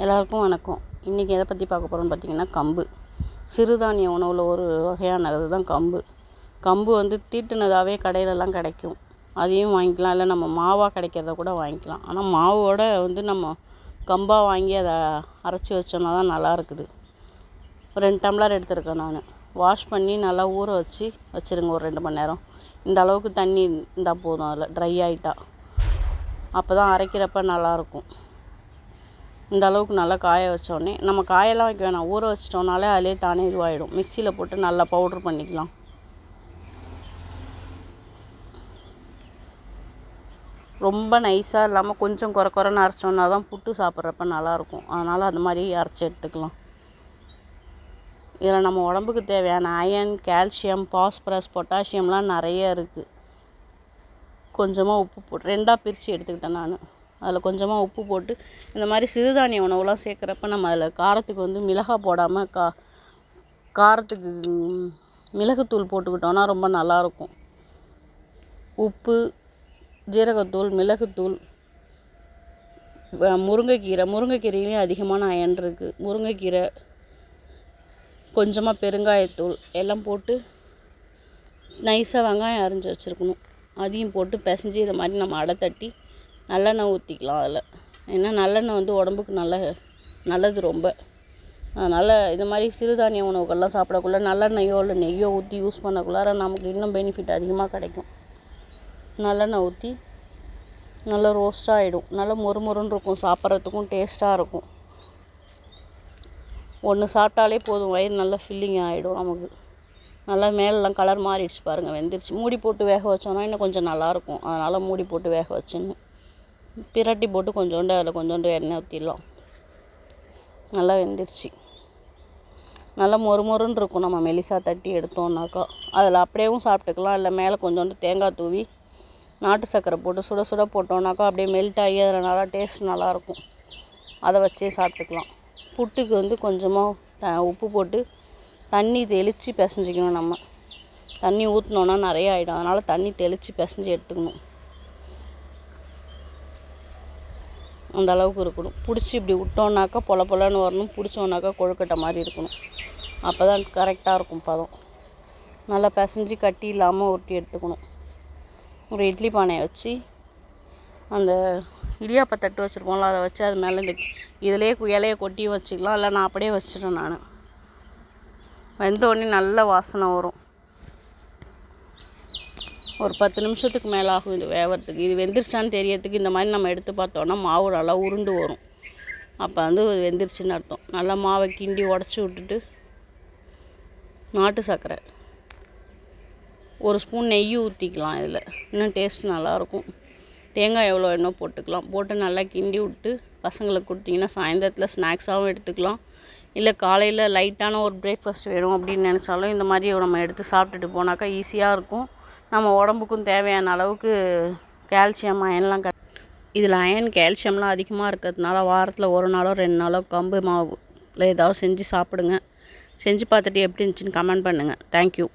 எல்லாருக்கும் வணக்கம். இன்றைக்கி எதை பற்றி பார்க்க போகிறோம்னு பார்த்திங்கன்னா கம்பு. சிறுதானிய உணவில் ஒரு வகையானது தான் கம்பு. கம்பு தீட்டுனதாகவே கடையிலலாம் கிடைக்கும். அதையும் வாங்கிக்கலாம், இல்லை நம்ம மாவாக கிடைக்கிறத கூட வாங்கிக்கலாம். ஆனால் மாவோட நம்ம கம்பாக வாங்கி அதை அரைச்சி வச்சோன்னா தான் நல்லா இருக்குது. ஒரு 2 டம்ளர் எடுத்துருக்கேன் நான். வாஷ் பண்ணி நல்லா ஊற வச்சுருங்க ஒரு 2 மணி நேரம். இந்த அளவுக்கு தண்ணி இருந்தால் போதும். அதில் ட்ரை ஆகிட்டா அப்போ தான் அரைக்கிறப்ப நல்லாயிருக்கும். இந்த அளவுக்கு நல்லா காய வச்சோடனே, நம்ம காயெல்லாம் வைக்க வேணாம், ஊற வச்சிட்டோம்னாலே அதிலே தானே இதுவாகிடும். மிக்சியில் போட்டு நல்லா பவுட்ரு பண்ணிக்கலாம். ரொம்ப நைஸாக இல்லாமல் கொஞ்சம் குறைன்னு அரைச்சோன்னா தான் புட்டு சாப்பிட்றப்ப நல்லாயிருக்கும். அதனால் அந்த மாதிரி அரைச்சி எடுத்துக்கலாம். இதில் நம்ம உடம்புக்கு தேவையான அயன், கால்சியம், பாஸ்பரஸ், பொட்டாசியம்லாம் நிறைய இருக்குது. கொஞ்சமாக உப்பு போட்டு 2ஆக பிரித்து எடுத்துக்கிட்டேன் நான். அதில் கொஞ்சமாக உப்பு போட்டு இந்த மாதிரி சிறுதானிய உணவுலாம் சேர்க்குறப்ப நம்ம அதில் காரத்துக்கு மிளகாய் போடாமல் காரத்துக்கு மிளகுத்தூள் போட்டுக்கிட்டோன்னா ரொம்ப நல்லாயிருக்கும். உப்பு, ஜீரகத்தூள், மிளகுத்தூள், முருங்கைக்கீரையிலையும் அதிகமான அயன் இருக்குது. முருங்கைக்கீரை, கொஞ்சமாக பெருங்காயத்தூள் எல்லாம் போட்டு நைஸாக வெங்காயம் அரிஞ்சு வச்சுருக்கணும். அதையும் போட்டு பிசைஞ்சு இதை மாதிரி நம்ம அடை தட்டி நல்லெண்ணெய் ஊற்றிக்கலாம் அதில். ஏன்னா நல்லெண்ணெய் உடம்புக்கு நல்லது ரொம்ப. அதனால் இது மாதிரி சிறுதானிய உணவுகள்லாம் சாப்பிடக்குள்ள நல்லெண்ணெய்யோ இல்லை நெய்யோ ஊற்றி யூஸ் பண்ணக்குள்ளார நமக்கு இன்னும் பெனிஃபிட் அதிகமாக கிடைக்கும். நல்லெண்ணெய் ஊற்றி நல்லா ரோஸ்ட்டாக ஆகிடும். நல்லா மொறுமொறுன்னு இருக்கும், சாப்பிட்றதுக்கும் டேஸ்ட்டாக இருக்கும். ஒன்று சாப்பிட்டாலே போதும், வயிறு நல்லா ஃபில்லிங் ஆகிடும் நமக்கு. நல்லா மேலெலாம் கலர் மாறிடுச்சு பாருங்கள், வெந்துருச்சு. மூடி போட்டு வேக வச்சோன்னா இன்னும் கொஞ்சம் நல்லாயிருக்கும். அதனால் மூடி போட்டு வேக வச்சுன்னு பிரட்டி போட்டு அதில் கொஞ்சோண்டு எண்ணெய் ஊற்றிடலாம். நல்லா வெந்துருச்சு. நல்லா மொறுமொறுன்னு இருக்கும். நம்ம மெலிசா தட்டி எடுத்தோம்னாக்கா அதில் அப்படியேவும் சாப்பிட்டுக்கலாம், இல்லை மேலே கொஞ்சோண்டு தேங்காய் தூவி நாட்டு சர்க்கரை போட்டு சுட சுட போட்டோம்னாக்கா அப்படியே மெல்ட் ஆகி அதில் நல்லா டேஸ்ட் நல்லாயிருக்கும். அதை வச்சே சாப்பிட்டுக்கலாம். புட்டுக்கு கொஞ்சமாக உப்பு போட்டு தண்ணி தெளித்து பிசைஞ்சிக்கணும். நம்ம தண்ணி ஊற்றினோன்னா நிறைய ஆகிடும். அதனால் தண்ணி தெளித்து பிசைஞ்சு எடுத்துக்கணும். அந்த அளவுக்கு இருக்கணும். பிடிச்சி இப்படி விட்டோன்னாக்கா பொலன்னு வரணும். பிடிச்சோன்னாக்கா கொழுக்கட்டை மாதிரி இருக்கணும். அப்போ தான் கரெக்டாக இருக்கும் பதம். நல்லா பிசைஞ்சு கட்டி இல்லாமல் உருட்டி எடுத்துக்கணும். ஒரு இட்லி பானையை வச்சு அந்த இடியாப்ப தட்டு வச்சுருப்போம்ல, அதை வச்சு அது மேலே இதிலே இலையை கொட்டியும் வச்சுக்கலாம், இல்லை நான் அப்படியே வச்சிட்டேன் நான். வெந்தோடனே நல்ல வாசனை வரும். ஒரு 10 நிமிஷத்துக்கு மேலே ஆகும் இது வேகிறதுக்கு. இது வெந்துருச்சான்னு தெரியறதுக்கு இந்த மாதிரி நம்ம எடுத்து பார்த்தோன்னா மாவு நல்லா உருண்டு வரும். அப்போ வெந்துருச்சுன்னு அர்த்தம். நல்லா மாவை கிண்டி உடச்சி விட்டுட்டு நாட்டு சர்க்கரை, ஒரு ஸ்பூன் நெய் ஊற்றிக்கலாம். இதில் இன்னும் டேஸ்ட் நல்லாயிருக்கும். தேங்காய் எவ்வளோ வேணுமோ போட்டுக்கலாம். போட்டு நல்லா கிண்டி விட்டு பசங்களுக்கு கொடுத்திங்கன்னா சாயந்தரத்தில் ஸ்நாக்ஸாகவும் எடுத்துக்கலாம். இல்லை காலையில் லைட்டான ஒரு பிரேக்ஃபாஸ்ட் வேணும் அப்படின்னு நினச்சாலும் இந்த மாதிரி நம்ம எடுத்து சாப்பிட்டுட்டு போனாக்கா ஈஸியாக இருக்கும். நம்ம உடம்புக்கும் தேவையான அளவுக்கு கால்சியம், அயன்லாம் இதில் அயன், கால்சியம்லாம் அதிகமாக இருக்கிறதுனால வாரத்தில் 1 நாளோ 2 நாளோ கம்பு மாவு ஏதாவது செஞ்சு சாப்பிடுங்க. செஞ்சு பார்த்துட்டு எப்படி இருந்துச்சுன்னு கமெண்ட் பண்ணுங்கள். தேங்க்யூ.